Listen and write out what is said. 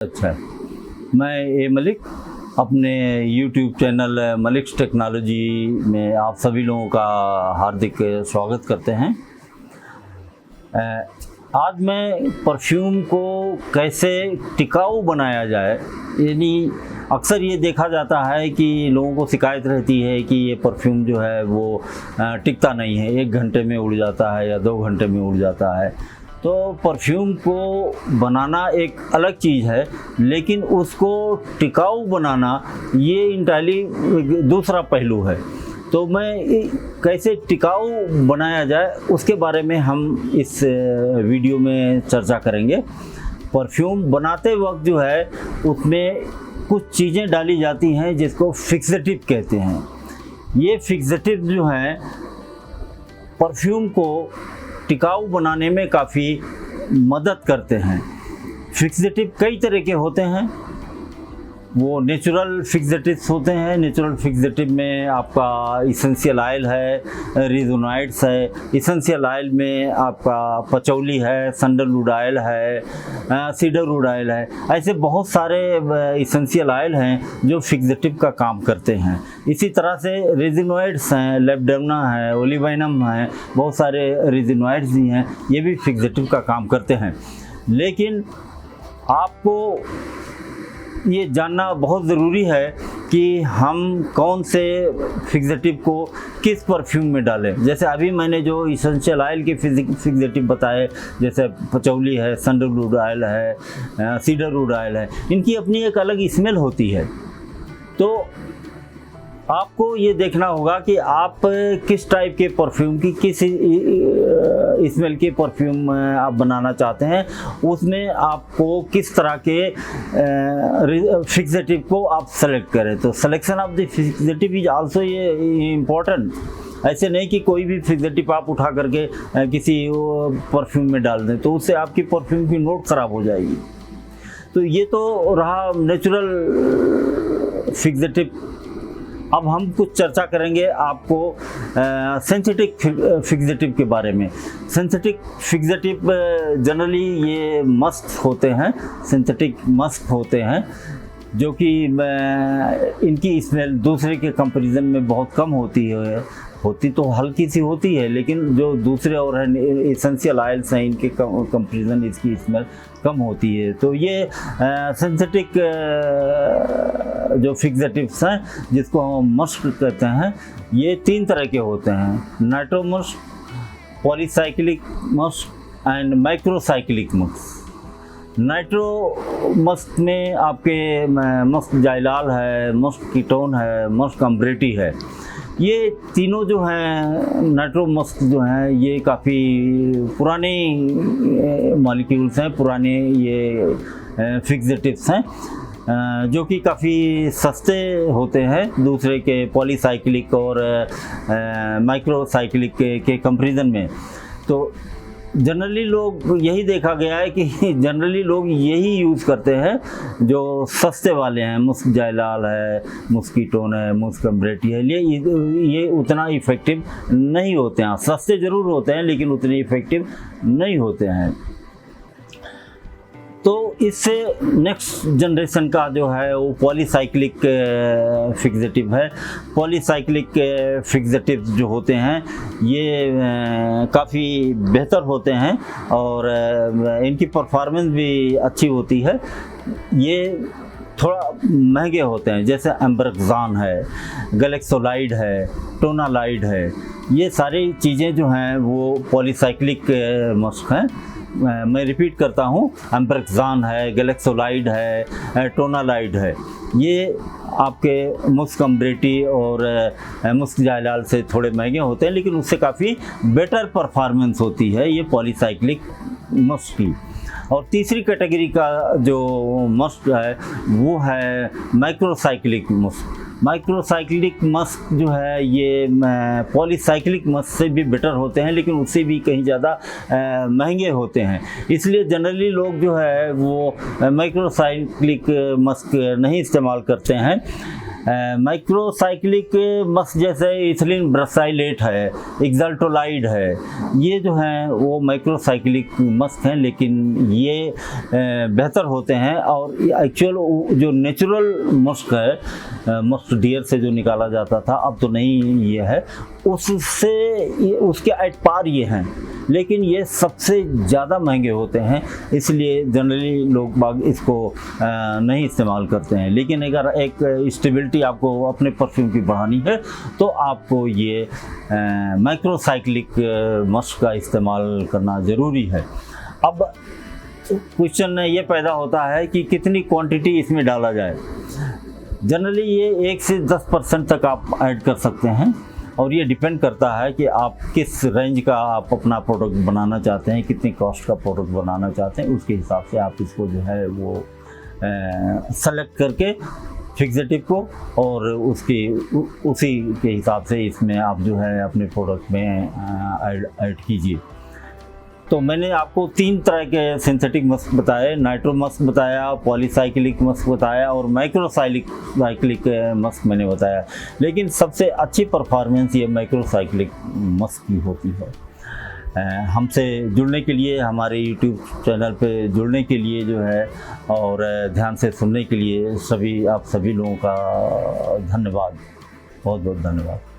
अच्छा, मैं ए मलिक अपने YouTube चैनल मलिक्स टेक्नोलॉजी में आप सभी लोगों का हार्दिक स्वागत करते हैं। आज मैं परफ्यूम को कैसे टिकाऊ बनाया जाए, यानी अक्सर ये देखा जाता है कि लोगों को शिकायत रहती है कि ये परफ्यूम जो है वो टिकता नहीं है, 1 घंटे में उड़ जाता है या 2 घंटे में उड़ जाता है। तो परफ्यूम को बनाना एक अलग चीज़ है, लेकिन उसको टिकाऊ बनाना ये इंटायरली दूसरा पहलू है। तो मैं कैसे टिकाऊ बनाया जाए उसके बारे में हम इस वीडियो में चर्चा करेंगे। परफ्यूम बनाते वक्त जो है उसमें कुछ चीज़ें डाली जाती हैं जिसको फिक्सेटिव कहते हैं। ये फिक्सेटिव जो हैं परफ्यूम को टिकाऊ बनाने में काफ़ी मदद करते हैं। फिक्सेटिव कई तरह के होते हैं। वो नेचुरल फिक्सेटिव्स होते हैं। नेचुरल फिक्सेटिव में आपका इसेंशियल ऑयल है, रिजोनाइड्स है। इसेंशियल ऑयल में आपका पचौली है, सैंडलवुड ऑयल है, सीडरवुड ऑयल है। ऐसे बहुत सारे इसेंशियल ऑयल हैं जो फिक्सेटिव का काम करते हैं। इसी तरह से रिजोनाइड्स हैं, लेबडाना है, ओलिवाइनम है, बहुत सारे रिजोनाइड्स भी हैं, ये भी फिक्सेटिव का काम करते हैं। लेकिन आपको ये जानना बहुत ज़रूरी है कि हम कौन से फिक्सेटिव को किस परफ्यूम में डालें। जैसे अभी मैंने जो इसेंशियल ऑयल के फिक्सेटिव बताए, जैसे पचौली है, सैंडलवुड ऑयल है, सीडरवुड ऑयल है, इनकी अपनी एक अलग स्मेल होती है। तो आपको ये देखना होगा कि आप किस टाइप के परफ्यूम की, किस स्मेल के परफ्यूम आप बनाना चाहते हैं, उसमें आपको किस तरह के फिक्सेटिव को आप सेलेक्ट करें। तो selection of the fixative is also ये इम्पोर्टेंट। ऐसे नहीं कि कोई भी फिक्सेटिव आप उठा करके किसी परफ्यूम में डाल दें, तो उससे आपकी परफ्यूम की नोट ख़राब हो जाएगी। तो ये तो रहा नेचुरल फिक्सेटिव। अब हम कुछ चर्चा करेंगे आपको सिंथेटिक फिक्सेटिव के बारे में। सिंथेटिक फिक्सेटिव जनरली ये मस्क होते हैं, सिंथेटिक मस्क होते हैं, जो कि इनकी स्मेल दूसरे के कंपैरिजन में बहुत कम होती है। होती तो हल्की सी होती है, लेकिन जो दूसरे और है इसेंशियल ऑयल्स हैं, इनके कंपैरिजन इसकी स्मेल कम होती है। तो ये सिंथेटिक जो फिक्सेटिव्स हैं, जिसको हम मस्क कहते हैं, ये 3 तरह के होते हैं: nitro musk, polycyclic musk and microcyclic musk. Nitro musk में आपके मस्क जाइलाल है, मस्क कीटोन है, मस्क अम्ब्रेटी है। ये तीनों जो हैं नाइट्रो मस्क जो हैं, ये काफ़ी पुराने मॉलिक्यूल्स हैं, पुराने ये फिक्सेटिव्स हैं, जो कि काफ़ी सस्ते होते हैं दूसरे के पॉलीसाइक्लिक और माइक्रोसाइक्लिक के कंपैरिजन में। तो जनरली लोग यही देखा गया है कि जनरली लोग यही यूज़ करते हैं जो सस्ते वाले हैं। मस्क जाइलाल है, मस्क कीटोन है, मस्क अम्ब्रेटी है। ये उतना इफ़ेक्टिव नहीं होते हैं। सस्ते ज़रूर होते हैं, लेकिन उतने इफ़ेक्टिव नहीं होते हैं। तो इससे नेक्स्ट जनरेशन का जो है वो पॉलीसाइक्लिक फिक्सेटिव है। पॉलीसाइक्लिक फिक्सेटिव जो होते हैं ये काफ़ी बेहतर होते हैं और इनकी परफॉर्मेंस भी अच्छी होती है। ये थोड़ा महंगे होते हैं, जैसे एम्ब्रेक्सान है, गैलेक्सोलाइड है, टोनालाइड है। ये सारी चीज़ें जो हैं वो पॉलीसाइक्लिक मस्क हैं। मैं रिपीट करता हूँ, एम्ब्रेक्सान है, गैलेक्सोलाइड है, टोनालाइड है। ये आपके मस्क अम्ब्रेटी और मस्क जाइलाल से थोड़े महंगे होते हैं, लेकिन उससे काफ़ी बेटर परफॉर्मेंस होती है ये पॉलीसाइक्लिक मस्क की। और तीसरी कैटेगरी का जो मस्क है वो है माइक्रोसाइक्लिक मस्क। माइक्रोसाइक्लिक मस्क जो है ये पॉलीसाइक्लिक मस्क से भी बेटर होते हैं, लेकिन उससे भी कहीं ज़्यादा महंगे होते हैं। इसलिए जनरली लोग जो है वो माइक्रोसाइक्लिक मस्क नहीं इस्तेमाल करते हैं। माइक्रोसाइक्लिक मस्क जैसे इथिलीन ब्रोमाइड है, एक्साल्टोलाइड है, ये जो हैं वो माइक्रोसाइक्लिक मस्क हैं, लेकिन ये बेहतर होते हैं। और एक्चुअल जो नेचुरल मस्क है, मस्क डियर से जो निकाला जाता था, अब तो नहीं ये है, उससे उसके एट पार ये हैं, लेकिन ये सबसे ज़्यादा महंगे होते हैं, इसलिए जनरली लोग बाग इसको नहीं इस्तेमाल करते हैं। लेकिन अगर एक स्टेबिलिटी आपको अपने परफ्यूम की बढ़ानी है तो आपको ये माइक्रोसाइक्लिक मस्क का इस्तेमाल करना ज़रूरी है। अब क्वेश्चन ये पैदा होता है कि कितनी क्वांटिटी इसमें डाला जाए। जनरली ये 1 से 10% तक आप ऐड कर सकते हैं, और ये डिपेंड करता है कि आप किस रेंज का आप अपना प्रोडक्ट बनाना चाहते हैं, कितनी कॉस्ट का प्रोडक्ट बनाना चाहते हैं, उसके हिसाब से आप इसको जो है वो सेलेक्ट करके फिक्सेटिव को और उसी के हिसाब से इसमें आप जो है अपने प्रोडक्ट में ऐड कीजिए। तो मैंने आपको 3 तरह के सिंथेटिक मस्क बताए, नाइट्रो मस्क बताया, पॉलीसाइक्लिक मस्क बताया और माइक्रोसाइक्लिक मस्क मैंने बताया। लेकिन सबसे अच्छी परफॉर्मेंस ये माइक्रोसाइक्लिक मस्क की होती है। हमसे जुड़ने के लिए, हमारे यूट्यूब चैनल पे जुड़ने के लिए जो है और ध्यान से सुनने के लिए आप सभी लोगों का धन्यवाद, बहुत बहुत धन्यवाद।